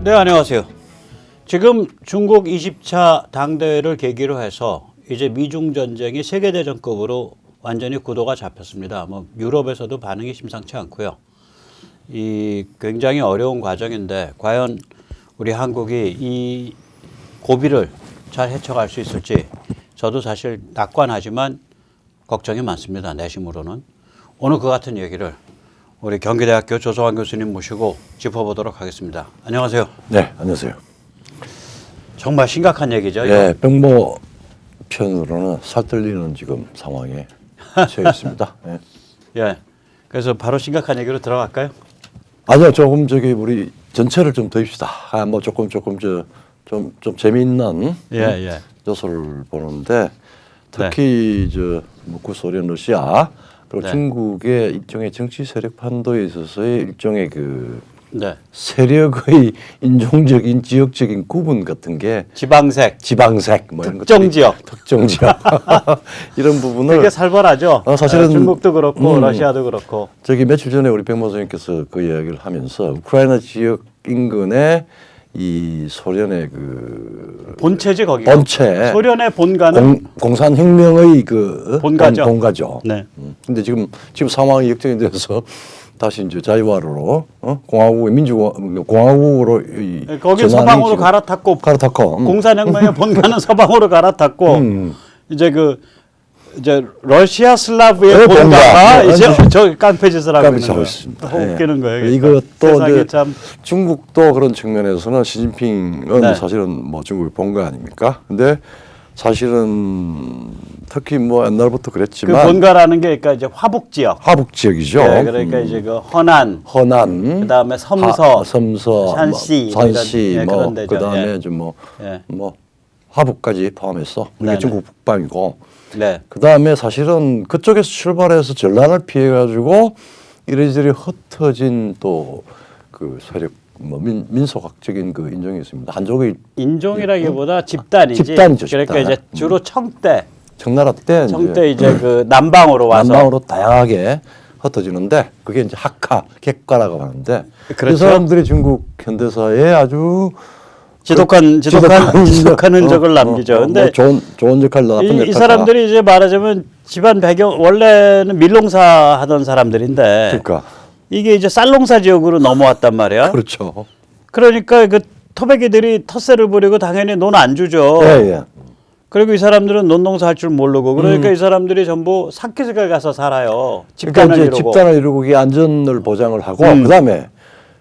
네, 안녕하세요. 지금 중국 20차 당대회를 계기로 해서 이제 미중 전쟁이 세계대전급으로 완전히 구도가 잡혔습니다. 뭐 유럽에서도 반응이 심상치 않고요. 이 굉장히 어려운 과정인데 과연 우리 한국이 이 고비를 잘 헤쳐갈 수 있을지 저도 사실 낙관하지만 걱정이 많습니다. 내심으로는. 오늘 그 같은 얘기를 우리 경기대학교 조성환 교수님 모시고 짚어보도록 하겠습니다. 안녕하세요. 네, 안녕하세요. 정말 심각한 얘기죠. 네, 병모 편으로는 살떨리는 지금 상황에 처해 있습니다. 네. 예. 그래서 바로 심각한 얘기로 들어갈까요? 아니요, 조금 우리 전체를 좀 더입시다. 뭐 조금 좀 재미있는 예. 요소를 보는데 특히 뭐 구소련, 러시아 그리고 네. 중국의 일종의 정치 세력 판도에 있어서의 일종의 네. 세력의 인종적인 지역적인 구분 같은 게 지방색 뭐 이런 특정 지역. 특정 지역 이런 부분을 되게 살벌하죠. 사실은 중국도 그렇고 러시아도 그렇고. 며칠 전에 우리 백모 선생님께서 그 이야기를 하면서 우크라이나 지역 인근에 이 소련의 본체지 거기. 본체 소련의 본가는 공산혁명의 본가죠. 본가죠. 네. 근데 지금 상황이 역전이 돼서 다시 이제 자유화로 공화국의 민주공화국으로 거기 서방으로 갈아탔고 공산혁명의 본가는 서방으로 갈아탔고 이제 러시아 슬라브의 본가가 이제 저 깡패짓을 하고 있는 거예요. 웃기는 거예요. 이것도 참 중국도 그런 측면에서는 시진핑은 네. 사실은 뭐 중국의 본가 아닙니까? 근데 사실은 특히 뭐 옛날부터 그랬지만 그 본가라는 게 그러니까 이제 화북 지역이죠. 네, 그러니까 이제 그 허난, 그다음에 섬서, 산시, 뭐 그다음에 뭐 화북까지 포함해서 이게 중국 북방이고. 네. 그다음에 사실은 그쪽에서 출발해서 전란을 피해 가지고 이리저리 흩어진 또 그 세력 뭐 민속학적인 그 인종이 있습니다. 한족의 인종이라기보다 집단이지. 집단이죠. 그러니까 이제 주로 청나라 때 이제 그 남방으로 와서 남방으로 다양하게 흩어지는데 그게 이제 객가라고 하는데 그렇죠. 그 사람들이 중국 현대사에 아주 지독한 흔적을 남기죠. 근데 뭐 좋은 역할, 나쁜 역할. 이 사람들이 이제 말하자면 집안 배경 원래는 밀농사 하던 사람들인데 그러니까 이게 이제 쌀농사 지역으로 넘어왔단 말이야. 그렇죠. 그러니까 그 토백이들이 텃세를 부리고 당연히 논 안 주죠. 예. 그리고 이 사람들은 논농사 할 줄 모르고 그러니까 이 사람들이 전부 산기슭에 가서 살아요. 집단을 이루고 이 안전을 보장을 하고 그다음에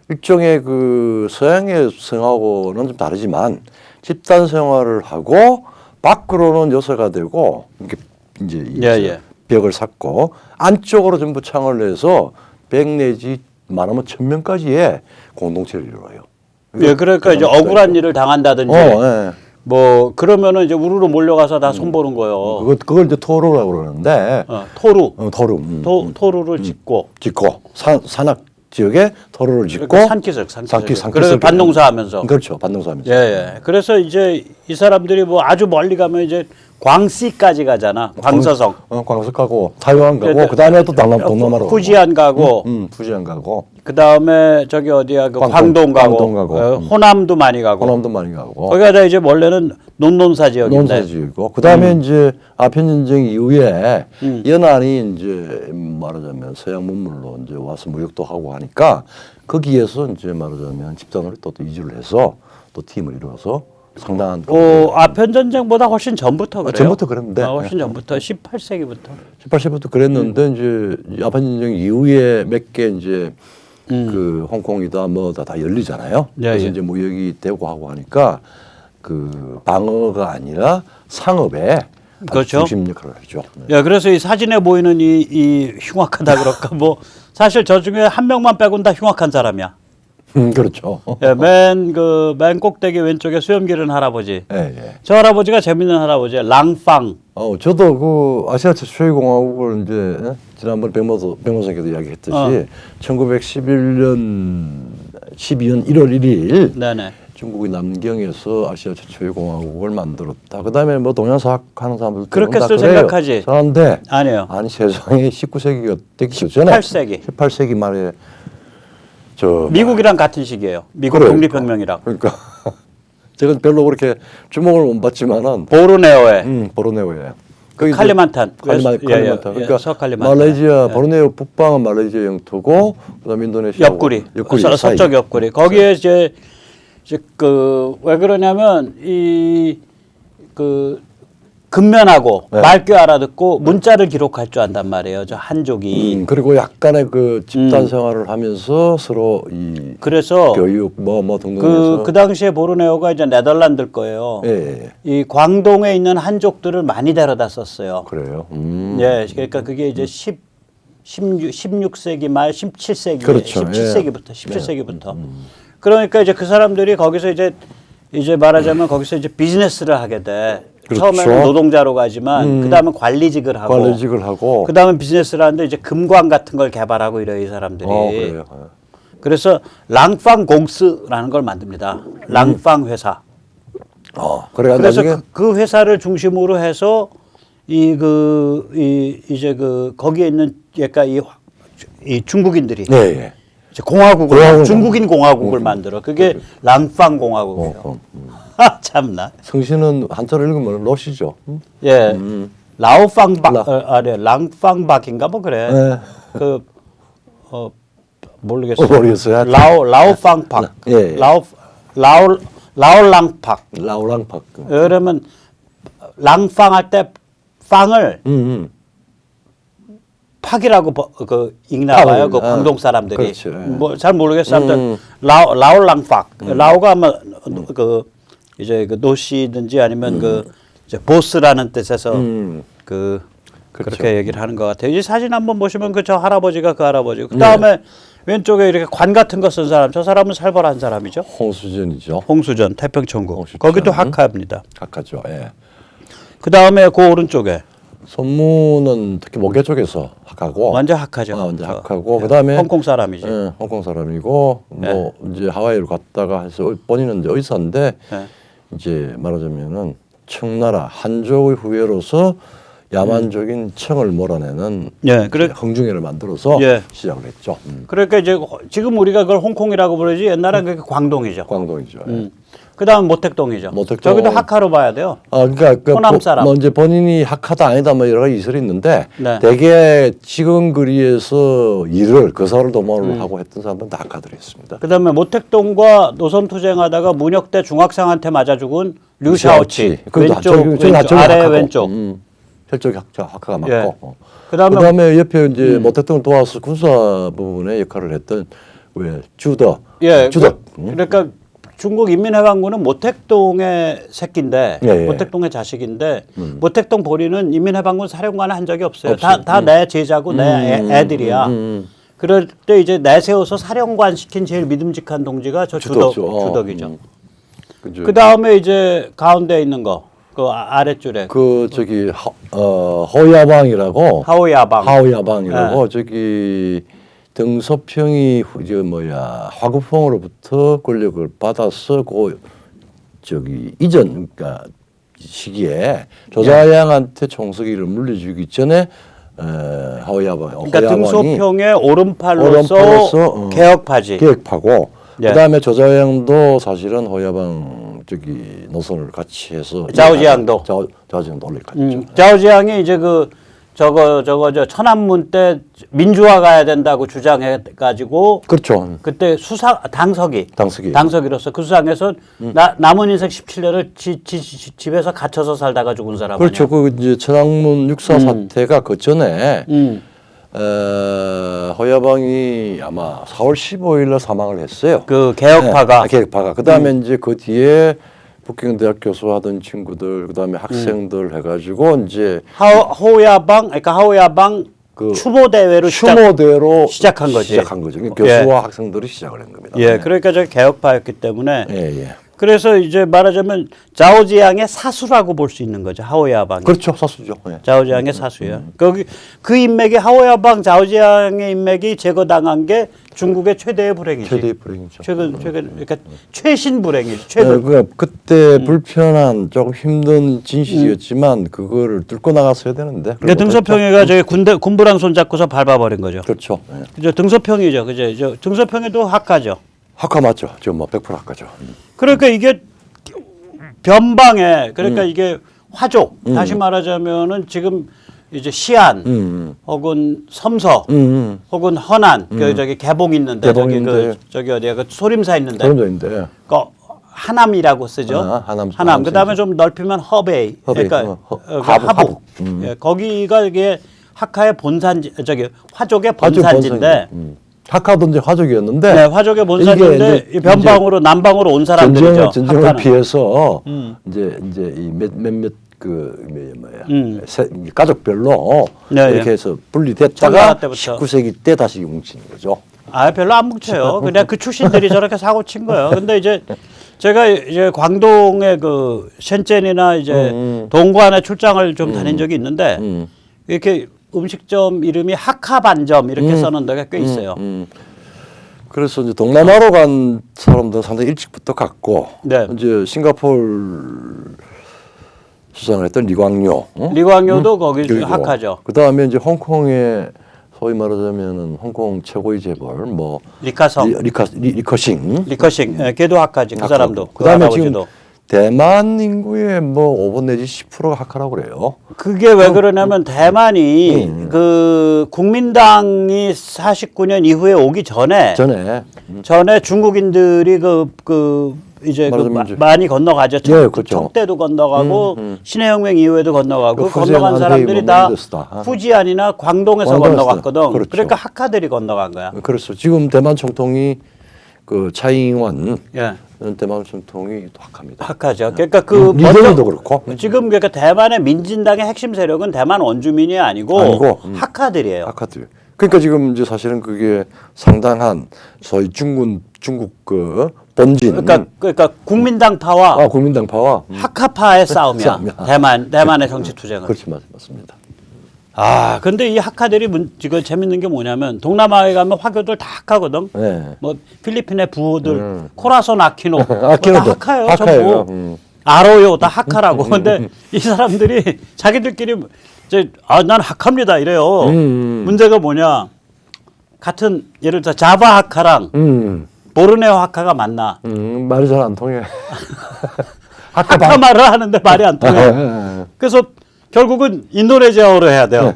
일종의 그 서양의 생활하고는 좀 다르지만 집단 생활을 하고 밖으로는 요새가 되고 이제 벽을 쌓고 안쪽으로 전부 창을 내서 100 내지 많으면 1000명까지의 공동체를 이루어요. 예, 그러니까 이제 억울한 일을 당한다든지 뭐 그러면은 이제 우르르 몰려가서 다 손보는 거예요. 그걸 이제 토루라고 그러는데 토루를 짓고 산악 지역에 토로를 짓고 산기슭. 그래서 밭농사하면서. 그렇죠. 밭농사하면서. 예. 그래서 이제 이 사람들이 뭐 아주 멀리 가면 이제 광시까지 가잖아. 광서성. 광서 가고 타이완 가고 그다음에 또 동남아로 후지안 가고. 후지안 가고. 그다음에 저기 어디야 그 광동 가고. 호남도 많이 가고. 거기가 다 이제 원래는 논농사 지역인데. 논사 지역이고. 그다음에 이제 아편 전쟁 이후에 연안이 이제 말하자면 서양 문물로 이제 와서 무역도 하고 하니까 거기에서 이제 말하자면 집단으로 또 이주를 해서 또 팀을 이루어서 상당한 아편 전쟁보다 훨씬 전부터 그래요. 전부터 그랬는데 훨씬 전부터 18세기부터 그랬는데 이제 아편 전쟁 이후에 몇 개 이제 그 홍콩이다 뭐다 열리잖아요. 그래서 이제 무역이 되고 하고 하니까 그 방어가 아니라 상업에 그렇죠. 중심 역할을 하죠. 예, 그래서 이 사진에 보이는 이 흉악하다 그럴까 뭐 사실 저 중에 한 명만 빼고는 다 흉악한 사람이야. 그렇죠. 예, 맨 꼭대기 왼쪽에 수염 기른 할아버지. 예. 저 할아버지가 재밌는 할아버지야. 랑팡. 저도 그 아시아 최초의 공화국을 이제 지난번 백모 선생님께도 이야기했듯이 1911년 12월 1월 1일 네네. 중국의 남경에서 아시아 최초의 공화국을 만들었다. 그다음에 뭐 동양 사학하는 사람들 그렇게들 생각하지. 그런데 아니에요. 아니 세상에 19세기가 되기 전에 18세기 말에 저 미국이랑 같은 시기예요. 미국 그러니까. 독립혁명이랑. 그러니까 제가 별로 그렇게 주목을 못 받지만은 보르네오에 보르네오에 칼리만탄. 칼리만탄. 그러니까 서칼리만탄. 말레이시아 보르네오 북방은 말레이시아 영토고 그다음에 인도네시아 옆구리, 서쪽 옆구리. 거기에 이제 그 왜 그러냐면 이 그 근면하고 네. 맑게 알아듣고 문자를 기록할 줄 안단 말이에요. 저 한족이. 그리고 약간의 그 집단 생활을 하면서 서로 이 그래서 교육 뭐 등등해서 그 당시에 보르네오가 이제 네덜란드 거예요. 예. 이 광동에 있는 한족들을 많이 데려다 썼어요. 그래요. 예, 그러니까 그게 이제 16세기 말 17세기, 그렇죠. 17세기부터. 그러니까 이제 그 사람들이 거기서 이제 말하자면 거기서 이제 비즈니스를 하게 돼. 그렇죠. 처음에는 노동자로 가지만 그다음은 관리직을 하고 그다음에 비즈니스를 하는데 이제 금광 같은 걸 개발하고 이래요, 이 사람들이. 그래요. 그래서 랑팡 공스라는 걸 만듭니다. 랑팡 회사. 그래가 그래서 나중에 그 회사를 중심으로 해서 이제 거기에 있는 그러니까 이 중국인들이 예. 이제 공화국을 중국인 공화국을 만들어. 그게 랑팡 공화국이에요. 참나. 성씨는 한자로 읽으면 러시죠. 예. 라오팡박 랑팡박인가 뭐 그래. 네. 모르겠어요. 모르겠어요. 라오팡박. 예. 라올랑팍. 라오랑팍. 그러면 랑팡 할 때 팡을 팍이라고 읽나 봐요. 그 광동 사람들이. 그렇죠. 뭐 잘 모르겠어요. 아무튼 라올랑팍. 라오가 아마 이제 그 노시든지 아니면 이제 보스라는 뜻에서 그렇죠. 그렇게 얘기를 하는 것 같아요. 이 사진 한번 보시면 그 저 할아버지가 그 할아버지고 그 다음에 왼쪽에 이렇게 관 같은 거 쓴 사람, 저 사람은 살벌한 사람이죠. 홍수전이죠. 홍수전 태평천국. 거기도 학카입니다. 학카죠. 예. 그 다음에 그 오른쪽에 손무는 특히 목계 쪽에서 학하고 완전 학카죠. 완전 학하고 그다음에 홍콩 사람이지. 예, 홍콩 사람이고 뭐 이제 하와이를 갔다가 해서 본인은 이제 의사인데 이제 말하자면은 청나라 한족의 후예로서 야만적인 청을 몰아내는 흥중회를 만들어서 시작을 했죠. 그러니까 이제 지금 우리가 그걸 홍콩이라고 부르지 옛날에 그게 광동이죠. 광동이죠. 그다음 모택동이죠. 저기도 학카로 봐야 돼요. 그러니까 호남 사람. 뭐 이제 본인이 학하다 아니다 뭐 여러 가지 이설이 있는데 대개 지근거리에서 일을 거사를 도모를 하고 했던 사람들은 다 학하들이었습니다. 그다음에 모택동과 노선 투쟁하다가 문혁대 중학생한테 맞아 죽은 류샤오치 왼쪽 아래 왼쪽. 혈족 학과가 맞고. 그다음에 옆에 이제 모택동을 도와서 군사 부분에 역할을 했던 왜 주덕. 그러니까 중국 인민해방군은 모택동의 새끼인데 모택동의 자식인데 모택동 보리는 인민해방군 사령관을 한 적이 없어요. 다 내 제자고 내 애들이야. 그럴 때 이제 내세워서 사령관 시킨 제일 믿음직한 동지가 저 주덕이죠. 그 다음에 이제 가운데 있는 거. 그 아랫줄에 저기 호야방이라고 하오야방이라고 저기 등소평이 화구펑으로부터 권력을 받아서 저기 이전 그러니까 시기에 조자양한테 총서기를 물려주기 전에 하오야방 그러니까 등소평의 오른팔로서 개혁파고 그다음에 조자양도 사실은 호야방 저기 노선을 같이 해서 자오지양도 올라갔죠. 자오지양이 이제 저 천안문 때 민주화 가야 된다고 주장해 가지고 그렇죠. 그때 당서기로서 그 수상에서 남은 인생 17년을 집에서 갇혀서 살다가 죽은 사람. 그렇죠. 그 이제 천안문 육사 사태가 그 전에 호야방이 아마 4월 15일날 사망을 했어요. 그 개혁파가. 그다음에 이제 그 뒤에 북경대학 교수하던 친구들, 그다음에 학생들 해가지고 이제 하오야방 추모 대회로 시작한 거지. 교수와 학생들이 시작을 한 겁니다. 그러니까 저 개혁파였기 때문에. 그래서 이제 말하자면 자오지양의 사수라고 볼 수 있는 거죠. 하오야방이. 그렇죠, 사수죠. 예. 자오지양의 사수예요. 거기 그 인맥이 하오야방 자오지양의 인맥이 제거당한 게 중국의 최대의 불행이지. 최대의 불행이죠. 최근 그러니까 최신 불행이지. 네, 최근. 그러니까 그때 불편한 조금 힘든 진실이었지만 그거를 뚫고 나갔어야 되는데. 그러니까 등소평이가 저기 군부랑 손잡고서 밟아버린 거죠. 그렇죠. 예. 그죠? 등소평이죠. 그죠? 저 등소평이도 학가죠. 학과 맞죠. 지금 뭐 100% 학과죠. 그러니까 이게 변방에 그러니까 이게 화족 다시 말하자면은 지금 이제 시안 혹은 섬서 혹은 허난 그 저기 개봉 있는데 개봉 저기 있는데. 그 저기 어디야 그 소림사 있는데 그런데 그 하남이라고 쓰죠. 하남. 그다음에 좀 넓히면 허베이. 허베이. 그러니까 하북. 하북. 예, 거기가 이게 학카의 본산지 저기 화족의 본산지인데 학카도 이제 화족이었는데 네, 화족의 본산인데 이 변방으로 남방으로 온 사람들이죠. 전쟁을 학카는. 피해서 이제 이 몇몇 그 뭐야 가족별로 네, 이렇게 예. 해서 분리됐다가 청나라 때부터. 19세기 때 다시 뭉치는 거죠. 아, 별로 안 뭉쳐요. 그냥 그 출신들이 저렇게 사고 친 거예요. 근데 이제 제가 이제 광동의 그 셴젠이나 이제 동관에 출장을 좀 다닌 적이 있는데 이렇게 음식점 이름이 하카반점 이렇게 써놓은 데가 꽤 있어요. 그래서 이제 동남아로 간 사람들은 상당히 일찍부터 갔고 네. 이제 싱가포르 수상을 했던 리광요. 리광요도 거기 하카죠. 그 다음에 이제 홍콩에 소위 말하자면은 홍콩 최고의 재벌 뭐 리카성, 리커싱. 리커싱, 예, 걔도 하카지. 그 사람도. 그 그다음에 지금 할아버지도. 대만 인구의 뭐 5분 내지 10%가 하카라고 그래요. 그게 왜 그러냐면 대만이 그 국민당이 49년 이후에 오기 전에 중국인들이 이제 많이 건너가죠. 예, 그렇죠. 청대도 건너가고 신해혁명 이후에도 건너가고 그 건너간 사람들이 다 뭐 후지안이나 광동에서 건너갔거든. 그렇죠. 그러니까 학카들이 건너간 거야. 그래서 지금 대만 총통이 그 차이잉원 예. 대만 총통이 또 학카입니다. 학카죠. 그러니까 그 리더도 그렇고 지금 그러니까 대만의 민진당의 핵심 세력은 대만 원주민이 아니고 학카들이에요. 학카들. 그러니까 지금 이제 사실은 그게 상당한 소위 중국 그 본진. 그러니까 국민당파와 국민당파와 학카파의 싸움이야. 대만의 정치 투쟁은. 그렇지 맞습니다. 아, 근데 이 학카들이 지금 재밌는 게 뭐냐면 동남아에 가면 화교들 다 학카거든. 네. 뭐 필리핀의 부호들 코라손 아키노 아키노도 다 학카예요. 학카예요. 전부. 아로요 다 학카라고. 근데 이 사람들이 자기들끼리 난 학카입니다 이래요. 문제가 뭐냐? 같은 예를 들어 자바 학카랑 보르네오 학카가 맞나? 말이 잘 안 통해. 학카 말을 하는데 말이 안 통해. 그래서 결국은 인도네시아어로 해야 돼요.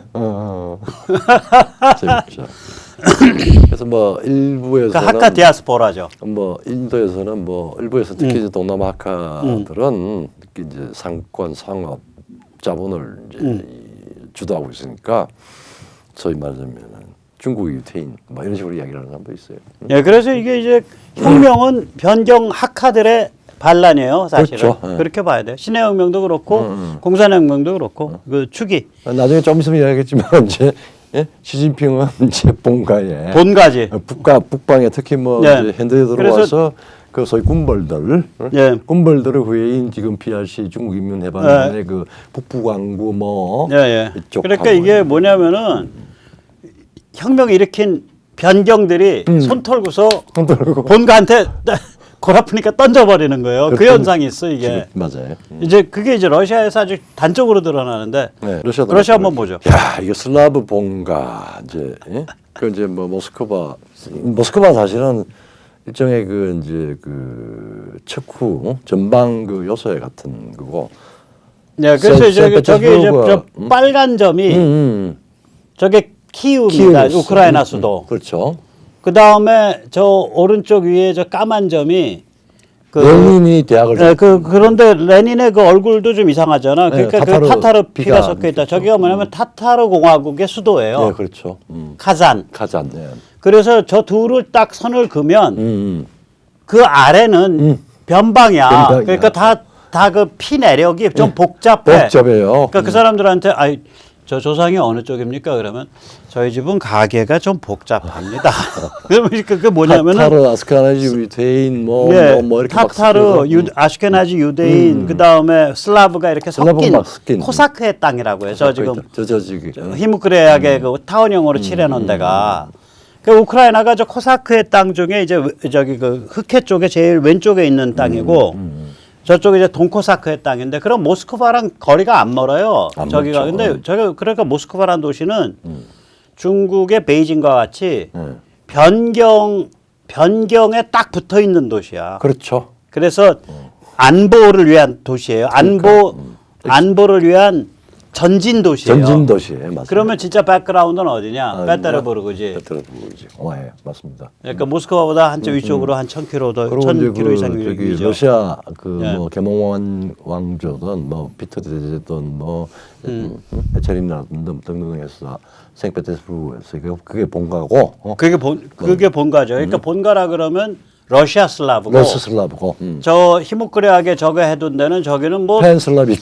재밌죠. 그래서 뭐 일부에서는 그러니까 학카 디아스포라죠. 뭐 인도에서는 뭐 일부에서 특히 이제 동남아 학카들은 특히 이제 상권 상업 자본을 이제 주도하고 있으니까 소위 말하자면은 중국 유태인 뭐 이런 식으로 이야기를 하는 사람도 있어요. 예, 그래서 이게 이제 혁명은 변경 학카들의 반란이에요, 사실은. 그렇죠. 예. 그렇게 봐야 돼요. 신해혁명도 그렇고 공산혁명도 그렇고 그 축이 나중에 좀 있으면 이야기하겠지만 이제 시진핑은 이제 본가에 본가지. 북방에 특히 뭐 네. 이제 현대에 들어와서 그 소위 군벌들, 예. 군벌들의 후예인 지금 PRC 중국인민해방연의 그 북부광구 뭐 이쪽. 그러니까 이게 뭐냐면은 혁명 일으킨 변경들이 손 털고서 본가한테 골 아프니까 던져버리는 거예요. 그 현상이 있어 이게. 맞아요. 이제 그게 이제 러시아에서 아주 단적으로 드러나는데. 네, 러시아 한번 보죠. 야, 이게 슬라브 본가 이제 그 이제 뭐 모스크바 사실은 일종의 그 이제 그 척후 전방 그 요새 같은 거고. 네, 그래서 이제 저기 이제 저 빨간 점이 저게 키우입니다. 우크라이나 수도. 그렇죠. 그 다음에 저 오른쪽 위에 저 까만 점이 레닌이 대학을 그런데 레닌의 그 얼굴도 좀 이상하잖아. 네, 그러니까 타타르 피가 섞여 있다. 저기가 뭐냐면 타타르 공화국의 수도예요. 네, 그렇죠. 카잔. 네. 그래서 저 둘을 딱 선을 그으면 그 아래는 변방이야. 그러니까 다 그 피 내력이 좀 복잡해. 복잡해요. 그러니까 그 사람들한테 저 조상이 어느 쪽입니까? 그러면 저희 집은 가게가 좀 복잡합니다. 그러면 그 뭐냐면은 타타르, 아스카나지, 유대인 예, 뭐 이렇게 막 타타르, 섞여서. 아슈케나지 유대인, 그 다음에 슬라브가 이렇게 슬라브가 막 섞인. 코사크의 땅이라고 해요. 저 지금 저기 히무크레약의 그 타원형으로 칠해놓은 데가. 그 우크라이나가 저 코사크의 땅 중에 이제 저기 그 흑해 쪽에 제일 왼쪽에 있는 땅이고 저쪽에 이제 동코사크의 땅인데 그럼 모스크바랑 거리가 안 멀어요. 안 저기가 멀죠. 근데 저기 그러니까 모스크바라는 도시는 중국의 베이징과 같이 음. 변경에 딱 붙어 있는 도시야. 그렇죠. 그래서 안보를 위한 도시예요. 안보를 위한 전진 도시예요. 전진 도시에 맞습니다. 그러면 진짜 백그라운드는 어디냐? 베테르부르크지. 베테르부르크지. 예, 맞습니다. 그러니까 모스크바보다 한쪽 위쪽으로 한 1,000km 더, 그리고 이제 1,000km 이상 저기 위죠. 러시아 그 예. 뭐 개몽 왕조든 뭐 피터 대제든 뭐 에체린이라든 등등해서 생페테르부르크에서 그게 본가고 그게 본가죠. 그러니까 본가라 그러면 러시아 슬라브고 러시아 슬라브고 저 히무크레아게 저거 해둔 데는 저기는 뭐 팬슬라비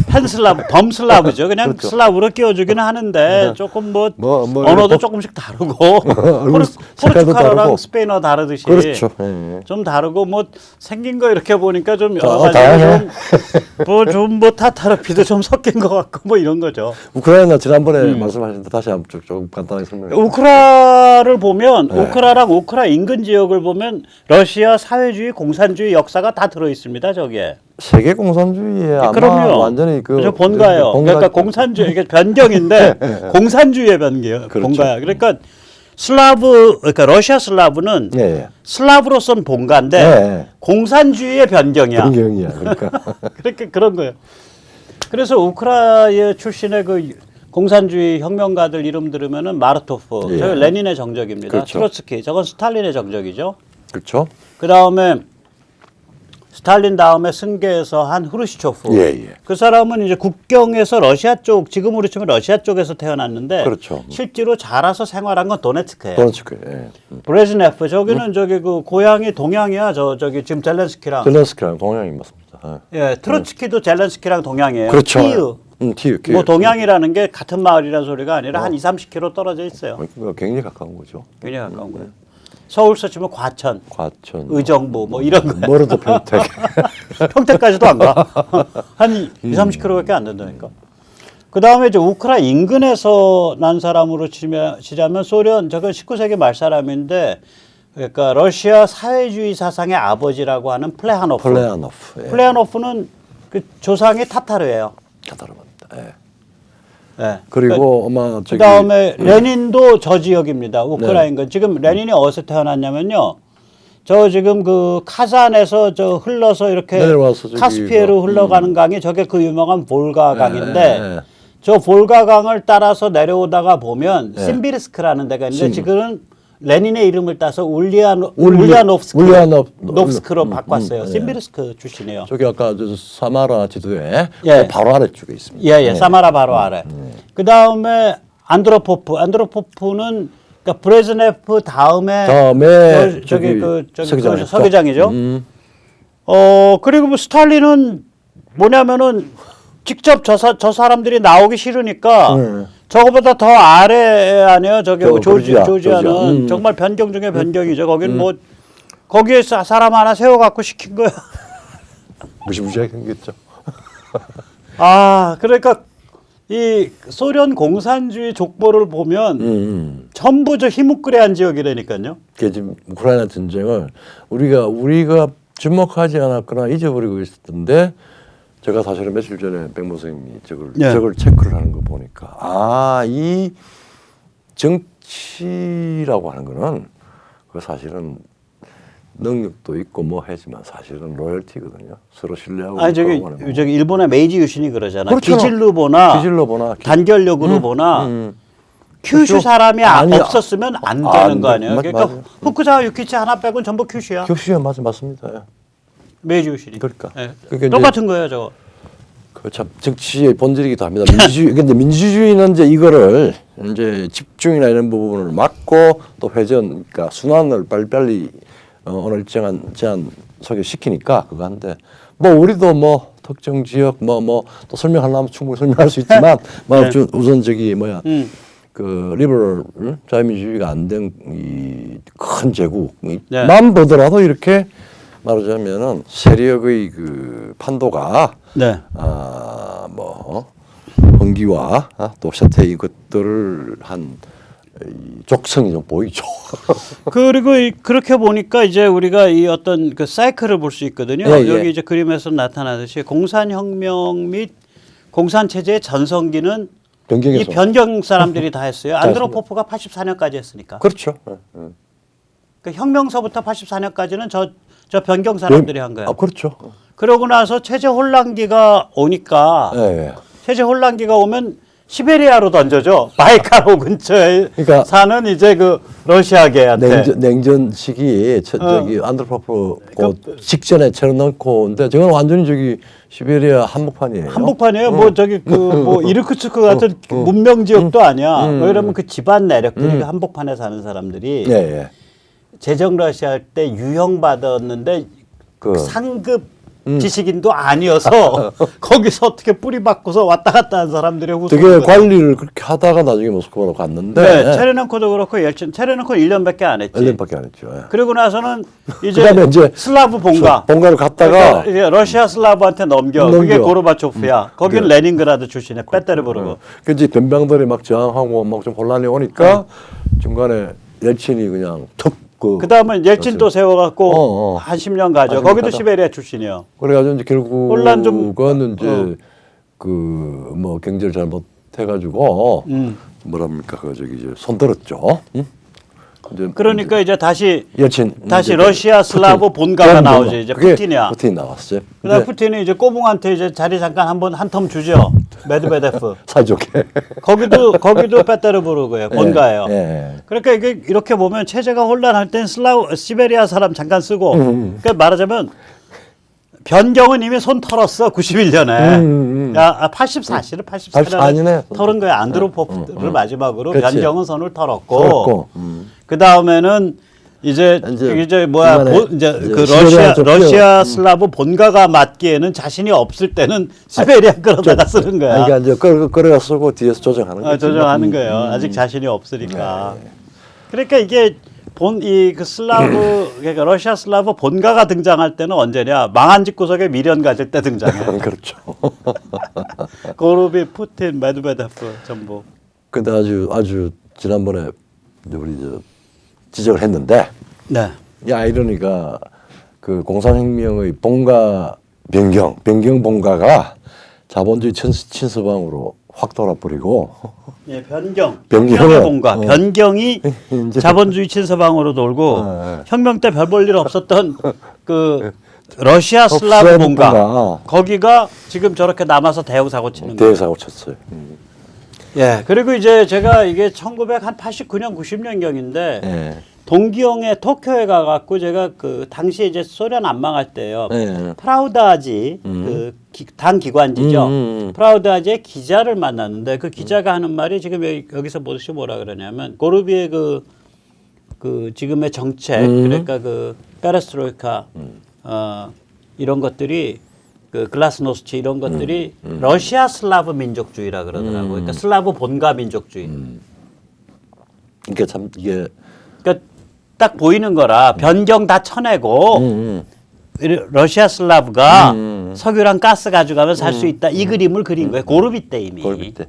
팬슬라브, 범슬라브죠. 그냥 그렇죠. 슬라브로 끼워주기는 하는데 조금 뭐 언어도 이렇게 조금씩 다르고 얼굴 색깔도 포르투갈어랑 다르고. 스페인어 다르듯이 그렇죠. 예. 좀 다르고 뭐 생긴 거 이렇게 보니까 좀 여러 가지 다양해. 좀뭐 타타르피도 좀 섞인 것 같고 뭐 이런 거죠. 우크라이나 지난번에 말씀하셨는데 다시 한번 조금 간단하게 설명해. 우크라를 보면 우크라랑 우크라 인근 지역을 보면 러시아 사회주의 공산주의 역사가 다 들어 있습니다. 저기에. 세계 공산주의에 아마 그럼요. 완전히 그죠, 본가요. 그러니까 공산주의 이게 변경인데 공산주의의 변경 그렇죠. 본가야. 그러니까 슬라브 그러니까 러시아 슬라브는 예. 슬라브로선 본가인데 예. 공산주의의 변경이야. 변경이야. 그러니까 그렇게 그런 거예요. 그래서 우크라이나 출신의 그 공산주의 혁명가들 이름 들으면은 마르토프, 예. 저 레닌의 정적입니다. 그렇죠. 트로츠키, 저건 스탈린의 정적이죠. 그렇죠. 그 다음에 스탈린 다음에 승계해서 한 후르시초프. 예. 그 사람은 이제 국경에서 러시아 쪽, 지금으로 치면 러시아 쪽에서 태어났는데 그렇죠. 실제로 자라서 생활한 건 도네츠크예요. 도네츠크. 예. 브레즈네프 저기는 저기 그 고향이 동양이야. 저기 지금 젤렌스키랑. 젤렌스키랑 동양이 맞습니다. 예. 예, 트로츠키도 젤렌스키랑 동양이에요. 그렇죠. 키이우. 키이우. 뭐 동양이라는 게 같은 마을이라는 소리가 아니라 한 20-30km 떨어져 있어요. 그러니까 굉장히 가까운 거죠. 굉장히 가까운 거예요. 서울서 치면 과천, 과천, 의정부 뭐 이런 거. 머르도 평택. 평택까지도 안 가. 한 20-30km밖에 안 된다니까. 그다음에 이제 우크라 인근에서 난 사람으로 치자면 소련 저건 19세기 말 사람인데 그러니까 러시아 사회주의 사상의 아버지라고 하는 플레하노프. 플레아노프. 예. 플레하노프는 그 조상이 타타르예요. 까다롭습니다. 예. 네. 그리고 아마 저기 그다음에 레닌도 저 지역입니다. 우크라 인근. 지금 레닌이 어디서 태어났냐면요. 저 지금 그 카잔에서 저 흘러서 이렇게 내려와서 저기 카스피해로 뭐, 흘러가는 강이 저게 그 유명한 볼가 강인데 예. 저 볼가 강을 따라서 내려오다가 보면 심비르스크라는 데가 있는데 지금은 레닌의 이름을 따서 울리아노프스크로 바꿨어요. 심비르스크 출신이에요. 저기 아까 저 사마라 지도에 예. 그 바로 아래쪽에 있습니다. 예, 사마라 바로 아래. 그 다음에 안드로포프는 그러니까 브레즈네프 다음에 저기 서기장이죠. 그리고 뭐 스탈린은 뭐냐면은 직접 저 사람들이 나오기 싫으니까 저거보다 더 아래 아니에요. 저기 조지아는 정말 변경 중에 변경이죠. 거기는 뭐 거기에 사람 하나 세워갖고 시킨 거야. 무시무시하게 생겼죠. 아, 그러니까 이 소련 공산주의 족보를 보면 전부 저 히무크레안 지역이라니까요. 그 지금 우크라이나 전쟁을 우리가 주목하지 않았거나 잊어버리고 있었던데 제가 사실은 며칠 전에 백모 선생님이 저걸 체크를 하는 거 보니까 이 정치라고 하는 거는 그 사실은 능력도 있고 뭐 하지만 사실은 로열티거든요. 서로 신뢰하고. 아니 저기 일본의 메이지 유신이 그러잖아. 그렇죠. 기질로 보나 단결력으로 보나 큐슈 그렇죠. 사람이 없었으면 안 되는 거 아니에요. 그러니까 맞아요. 후쿠자와 유키치 하나 빼고는 전부 큐슈야. 큐슈야 맞습니다. 예. 메이지 유신이. 그러니까. 예. 그러니까 똑같은 거예요, 저거. 참 정치의 본질이기도 합니다. 근데 민주주의는 이제 이거를 이제 집중이나 이런 부분을 막고 또 회전, 그러니까 순환을 빨리빨리 어느 일정한 제한 속에 시키니까 그거 한데 뭐 우리도 뭐 특정 지역 또 설명하려면 충분히 설명할 수 있지만 뭐 네. 우선 저기 그 리버럴 자유민주주의가 안 된 이 큰 제국만 네. 보더라도 이렇게 말하자면은 세력의 그 판도가 네. 흥기와 또 쇠퇴 이것들을 한 이 족성이 좀 보이죠. 그리고 그렇게 보니까 이제 우리가 이 어떤 그 사이클을 볼 수 있거든요. 예, 예. 여기 이제 그림에서 나타나듯이 공산혁명 및 공산체제의 전성기는 이 변경해서 변경 사람들이 다 했어요. 다 안드로포프가 84년까지 했으니까. 그렇죠. 그 혁명서부터 84년까지는 저 변경 사람들이 한 거예요. 그렇죠. 그러고 나서 체제 혼란기가 오니까 예. 체제 혼란기가 오면 시베리아로 던져죠. 바이칼호 근처에 그러니까 사는 이제 그 러시아계한테. 냉전 시기에 저기 안드로포프 그 직전에 체르노코인데 저건 완전히 저기 시베리아 한복판이에요. 한복판이에요. 뭐 저기 그 뭐 이르쿠츠크 같은 문명 지역도 아니야. 왜냐면 그 집안 내력들이 그 한복판에 사는 사람들이 예. 제정 러시아 할 때 유형 받았는데 그 상급 지식인도 아니어서 거기서 어떻게 뿌리 박고서 왔다 갔다 한 사람들의 후손. 되게 관리를 그렇게 하다가 나중에 모스크바로 갔는데 네, 체르넨코도 그렇고 체르넨코 1년밖에 안 했지. 1년밖에 안 했죠. 예. 그리고 나서는 이제, 그다음에 이제 슬라브 본가. 본가를 갔다가 그러니까 이제 러시아 슬라브한테 넘겨. 그게 고르바초프야. 거기는 레닌그라드 출신에 빼때려부르고. 그 이제 변방들이 막 저항하고 막 좀 혼란이 오니까 중간에 옐친이 그냥 그 다음에 옐친도 세워갖고 한 10년 가죠. 10년 거기도 가다. 시베리아 출신이요. 그래가지고 이제 결국은 혼란 좀- 이제 그 뭐 경제를 잘못해가지고 뭐랍니까 그 저기 이제 손들었죠. 이제 그러니까 이제 다시 옐친 다시 이제 러시아 슬라브 본가가 그런 나오죠. 거죠. 이제 그게 푸틴이야. 푸틴이 나왔어요. 그다음 푸틴이 이제 꼬붕한테 이제 자리 잠깐 한 텀 주죠. 메드베데프. 사이좋게 거기도 빼때려부르고요. 본가예요. 예. 그러니까 이게 이렇게 보면 체제가 혼란할 땐 시베리아 사람 잠깐 쓰고 그러니까 말하자면 변경은 이미 손 털었어 91년에. 야 84시를 84년에 털은 거야. 안드로포프를 마지막으로 그렇지. 변경은 손을 털었고. 털었고. 그 다음에는 이제 뭐야 중간에 이제 그 시베리아 좀 러시아 슬라브 본가가 맞기에는 자신이 없을 때는 시베리아 끌어다가 쓰는 거야. 그러니까 이제 끌어가 쓰고 뒤에서 조정하는 거죠. 조정하는 거예요. 아직 자신이 없으니까. 그러니까 이게 그 슬라브 그러니까 러시아 슬라브 본가가 등장할 때는 언제냐? 망한 집구석에 미련 가질 때 등장해. 그렇죠. 고르비, 푸틴, 메드베데프 전부. 근데 아주 지난번에 우리 지적을 했는데 네. 이 아이러니가 그 공산혁명의 본가 변경 본가가 자본주의 친서방으로 확 돌아버리고 예, 변경의 변경을 본가. 변경이 이제 자본주의 친서방으로 돌고 네. 혁명 때 별 볼 일 없었던 그 러시아 슬라브 본가. 거기가 지금 저렇게 남아서 대형 사고 치는 거예요. 대사고 쳤어요. 예. 그리고 이제 제가 이게 1989년 90년경인데 예. 동기영에 토쿄에 가갖고 제가 그 당시에 이제 소련 안 망할 때요. 예. 프라우다지 그 당 기관지죠. 프라우다지의 기자를 만났는데 그 기자가 하는 말이 지금 여기서 보듯이 뭐라 그러냐면 고르비의 그 지금의 정책 그러니까 그 페레스트로이카 이런 것들이 그 글라스노스치 이런 것들이 러시아 슬라브 민족주의라 그러더라고요. 그러니까 슬라브 본가 민족주의. 그러니까 참 이게 그러니까 딱 보이는 거라 변경 다 쳐내고 러시아 슬라브가 석유랑 가스 가져가면 살 수 있다. 이 그림을 그린 거예요. 고르비 때 이미. 고르비 때.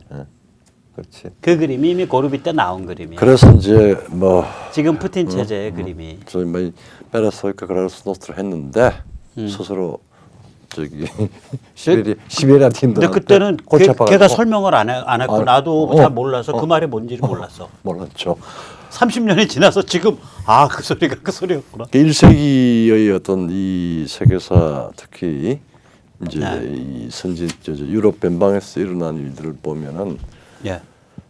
그렇지. 그 그림이 이미 고르비 때 나온 그림이에요. 그래서 이제 뭐 지금 푸틴 체제의 그림이. 저희 뭐 페레스트로이카 글라스노스트를 했는데 스스로 저기 시베리아 팀도 근데 그때는 걔가 설명을 안 했고 나도 잘 몰라서 그 말이 뭔지를 몰랐어. 몰랐죠. 30년이 지나서 지금 그 소리가 그 소리였구나. 1세기의 어떤 이 세계사 특히 이제 네. 이 선진 유럽 변방에서 일어난 일들을 보면은 예.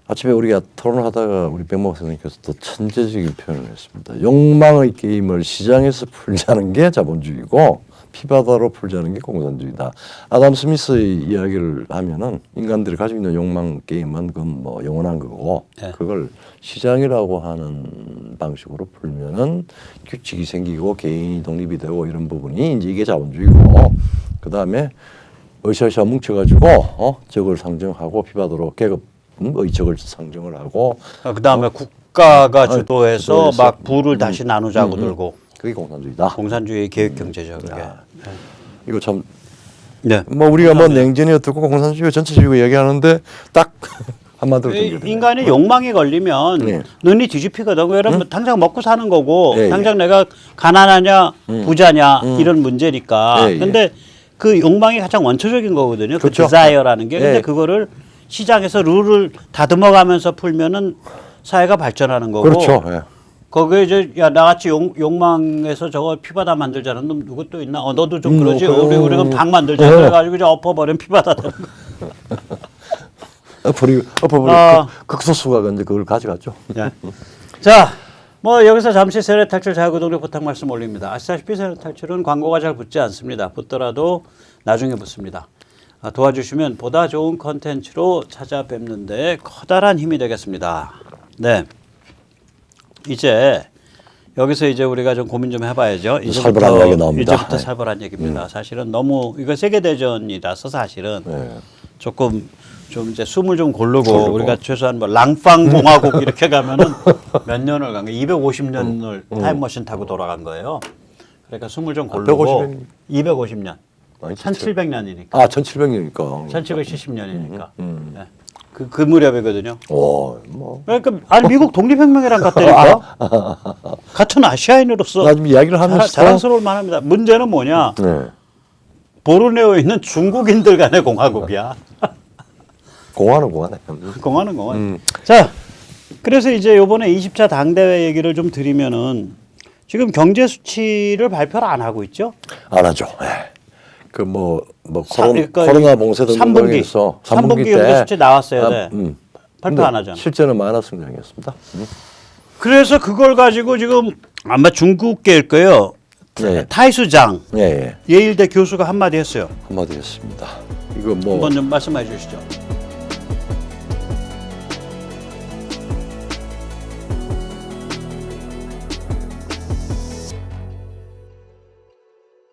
아침에 우리가 토론하다가 우리 백모 선생님께서 또 천재적인 표현을 했습니다. 욕망의 게임을 시장에서 풀자는 게 자본주의고 피바다로 풀자는 게 공산주의다. 아담 스미스의 이야기를 하면은 인간들이 가지고 있는 욕망 게임은 그건 뭐 영원한 거고 네. 그걸 시장이라고 하는 방식으로 풀면은 규칙이 생기고 개인이 독립이 되고 이런 부분이 이제 이게 자본주의고 그 다음에 으쌰으쌰 뭉쳐가지고 적을 상정하고 피바도로 계급의 적을 상정을 하고 그다음에 국가가 주도해서 주도해서. 막 부를 다시 나누자고 들고 그게 공산주의다. 공산주의 계획 경제죠. 그게. 이거 참 네. 뭐 우리가 뭐 냉전이 어떻고 공산주의 전체주의 얘기하는데 딱 한마디로 정리되네. 인간의 욕망이 걸리면 네. 눈이 뒤집히거든. 왜냐면 당장 먹고 사는 거고 예, 예. 당장 내가 가난하냐 부자냐 이런 문제니까. 예, 예. 근데 그 욕망이 가장 원초적인 거거든요. 그 그렇죠. 디자이어라는 게. 근데 예. 그거를 시장에서 룰을 다듬어가면서 풀면은 사회가 발전하는 거고. 그렇죠. 예. 거기에 이제 야 나같이 욕망에서 저거 피바다 만들자는 놈 누구 또 있나? 너도 좀 그러지. 우리 그럼 닭 만들자. 그래가지고 이제 엎어버린 피바다 되는 거. 엎어버리 아. 극소수가 근데 그걸 가져갔죠. 네. 자, 뭐 여기서 잠시 세례 탈출 자유구독료 부탁 말씀 올립니다. 아시다시피 세례 탈출은 광고가 잘 붙지 않습니다. 붙더라도 나중에 붙습니다. 도와주시면 보다 좋은 컨텐츠로 찾아뵙는데 커다란 힘이 되겠습니다. 네. 이제 여기서 이제 우리가 좀 고민 좀 해봐야죠. 살벌한 이야기 나옵니다. 이제부터 살벌한 얘기입니다. 사실은 너무 이거 세계 대전이라서 사실은 조금 좀 이제 숨을 좀 고르고 우리가 최소한 뭐 랑팡 공화국 이렇게 가면은 몇 년을 간 거예요. 250년을 타임머신 타고 돌아간 거예요. 그러니까 숨을 좀 고르고 250년. 1700년이니까. 아, 1700년이니까. 1770년이니까. 네. 그 무렵이거든요. 오, 뭐. 그러니까 아니 미국 독립혁명이랑 같다니까. 같은 아시아인으로서 나 지금 이야기를 하면서 자랑스러울 만합니다. 문제는 뭐냐? 네. 보르네오에 있는 중국인들 간의 공화국이야. 공화는 공화네. 공화는 공화. 자, 그래서 이제 요번에 20차 당대회 얘기를 좀 드리면은 지금 경제 수치를 발표를 안 하고 있죠? 안 하죠. 그 그러니까 코로나 봉쇄 등등에서 3분기 경제 수치 나왔어요. 네. 발표 안 하잖아. 실제는 마이너스 성장이었습니다. 그래서 그걸 가지고 지금 아마 중국계일 거예요. 예. 타이수장 예. 예일대 교수가 한마디 했어요. 한마디 했습니다. 이거 뭐 한번 좀 말씀해 주시죠.